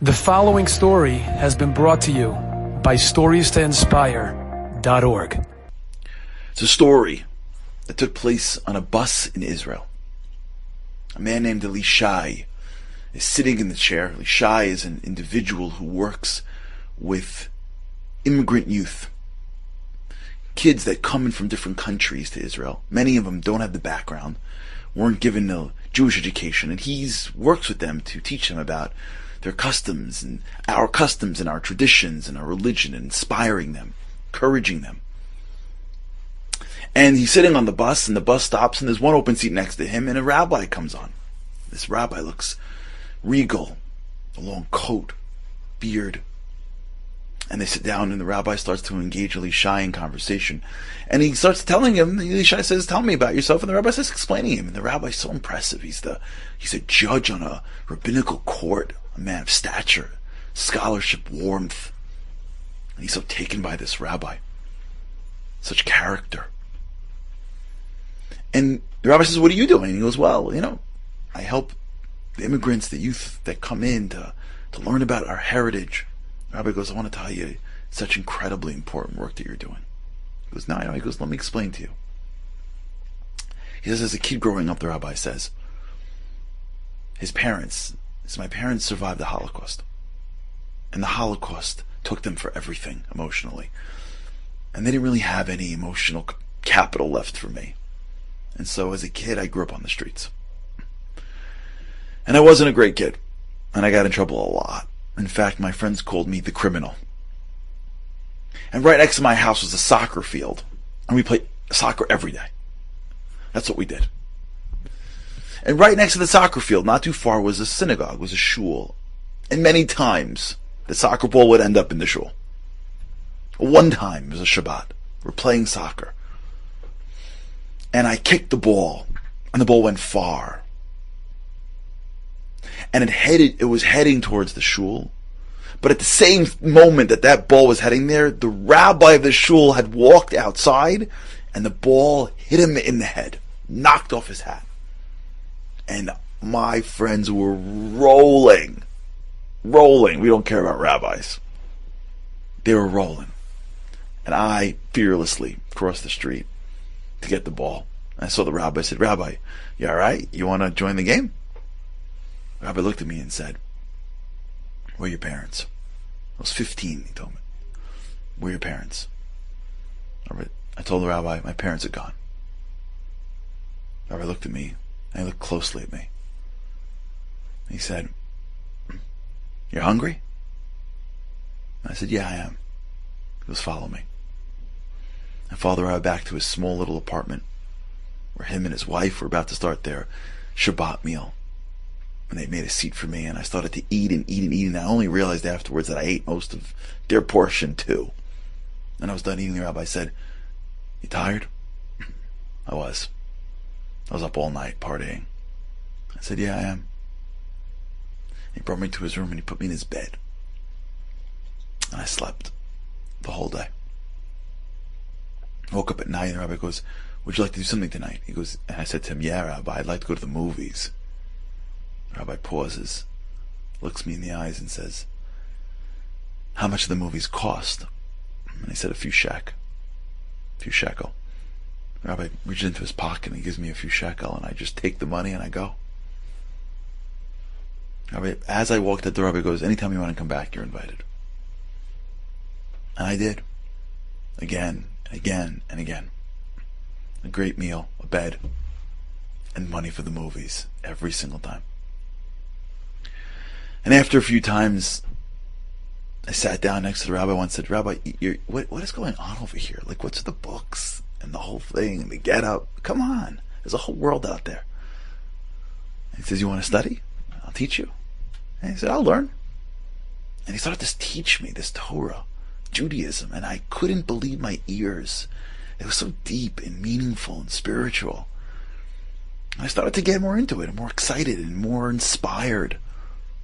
The following story has been brought to you by StoriesToInspire.org. It's a story that took place on a bus in Israel. A man named Elishai is sitting in the chair. Elishai is an individual who works with immigrant youth, kids that come in from different countries to Israel. Many of them don't have the background, weren't given a Jewish education, and he works with them to teach them about their customs and our traditions and our religion, and inspiring them, encouraging them. And he's sitting on the bus, and the bus stops, and there's one open seat next to him, and a rabbi comes on. This rabbi looks regal, a long coat, beard. And they sit down, and the rabbi starts to engage Elishai in conversation. And he starts telling him, Elishai says, "Tell me about yourself." And the rabbi starts explaining him. And the rabbi's so impressive. He's a judge on a rabbinical court, a man of stature, scholarship, warmth. And he's so taken by this rabbi. Such character. And the rabbi says, "What are you doing?" And he goes, "Well, I help the immigrants, the youth that come in to learn about our heritage." The rabbi goes, "I want to tell you, it's such incredibly important work that you're doing." He goes, "No, I know." He goes, "Let me explain to you." He says, as a kid growing up, the rabbi says, my parents survived the Holocaust. And the Holocaust took them for everything emotionally. And they didn't really have any emotional capital left for me. And so as a kid, I grew up on the streets. And I wasn't a great kid. And I got in trouble a lot. In fact, my friends called me the criminal. And right next to my house was a soccer field. And we played soccer every day. That's what we did. And right next to the soccer field, not too far, was a synagogue, was a shul. And many times, the soccer ball would end up in the shul. One time, it was a Shabbat. We're playing soccer. And I kicked the ball. And the ball went far. And it was heading towards the shul. But at the same moment that ball was heading there, the rabbi of the shul had walked outside, and the ball hit him in the head, knocked off his hat. And my friends were rolling. We don't care about rabbis. They were rolling. And I fearlessly crossed the street to get the ball. And I saw the rabbi. I said, "Rabbi, you all right? You want to join the game?" The rabbi looked at me and said, "Where are your parents?" I was 15, he told me. "Where are your parents?" I told the rabbi, "My parents are gone." The rabbi looked at me, and he looked closely at me. And he said, "You're hungry?" And I said, "Yeah, I am." He goes, "Follow me." I followed the rabbi back to his small little apartment, where him and his wife were about to start their Shabbat meal. And they made a seat for me, and I started to eat and eat and eat, and I only realized afterwards that I ate most of their portion too. And I was done eating. The rabbi said, "You tired?" I was up all night partying. I said, "Yeah, I am." He brought me to his room, and he put me in his bed. And I slept the whole day. I woke up at night, and the rabbi goes, "Would you like to do something tonight?" He goes, and I said to him, "Yeah, Rabbi, I'd like to go to the movies." The rabbi pauses, looks me in the eyes, and says, "How much do the movies cost?" And I said, a few shekel. The rabbi reaches into his pocket and he gives me a few shekel, and I just take the money and I go. As I walked out, the rabbi goes, "Anytime you want to come back, you're invited." And I did. Again, and again, and again. A great meal, a bed, and money for the movies every single time. And after a few times, I sat down next to the rabbi once and said, "Rabbi, what is going on over here? Like, what's the books and the whole thing and the get-up? Come on, there's a whole world out there." And he says, "You want to study? I'll teach you." And he said, "I'll learn." And he started to teach me this Torah, Judaism, and I couldn't believe my ears. It was so deep and meaningful and spiritual. And I started to get more into it and more excited and more inspired.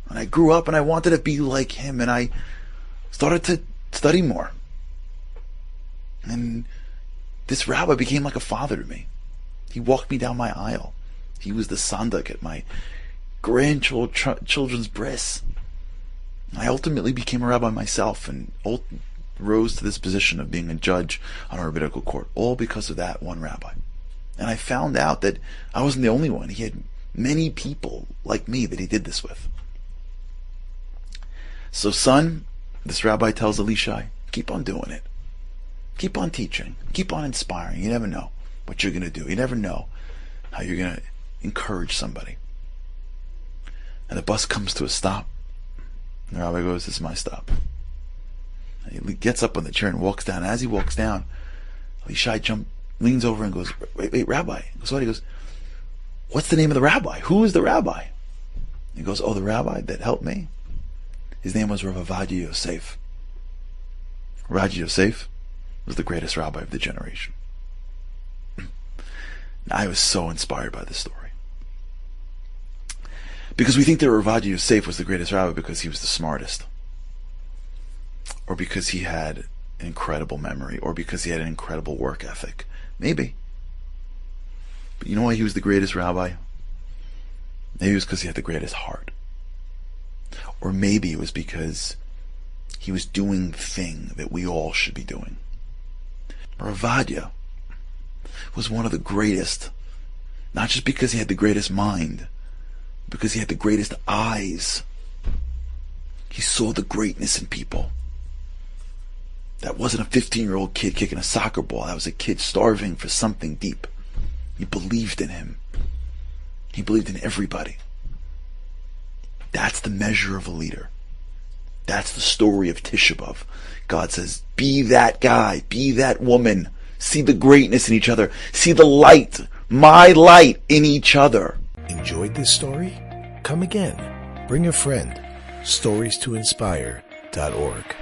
And I grew up and I wanted to be like him, and I started to study more. And this rabbi became like a father to me. He walked me down my aisle. He was the sandak at my grandchildren's bris. I ultimately became a rabbi myself and rose to this position of being a judge on a rabbinical court, all because of that one rabbi. And I found out that I wasn't the only one. He had many people like me that he did this with. So son, this rabbi tells Elishai, keep on doing it. Keep on teaching. Keep on inspiring. You never know what you're going to do. You never know how you're going to encourage somebody. And the bus comes to a stop. And the rabbi goes, this is my stop. And he gets up on the chair and walks down. As he walks down, Elishai leans over and goes, wait, rabbi. He goes, what? He goes, what's the name of the rabbi? Who is the rabbi? He goes, oh, the rabbi that helped me? His name was Rav Ovadia Yosef. Ovadia Yosef was the greatest rabbi of the generation. I was so inspired by this story. Because we think that Rav Ovadia Yosef was the greatest rabbi because he was the smartest. Or because he had an incredible memory. Or because he had an incredible work ethic. Maybe. But you know why he was the greatest rabbi? Maybe it was because he had the greatest heart. Or maybe it was because he was doing the thing that we all should be doing. Rav Ovadia was one of the greatest, not just because he had the greatest mind, because he had the greatest eyes. He saw the greatness in people. That wasn't a 15-year-old kid kicking a soccer ball. That was a kid starving for something deep. He believed in him. He believed in everybody. That's the measure of a leader. That's the story of Tisha B'Av. God says, be that guy, be that woman. See the greatness in each other. See the light, my light in each other. Enjoyed this story? Come again. Bring a friend. StoriesToInspire.org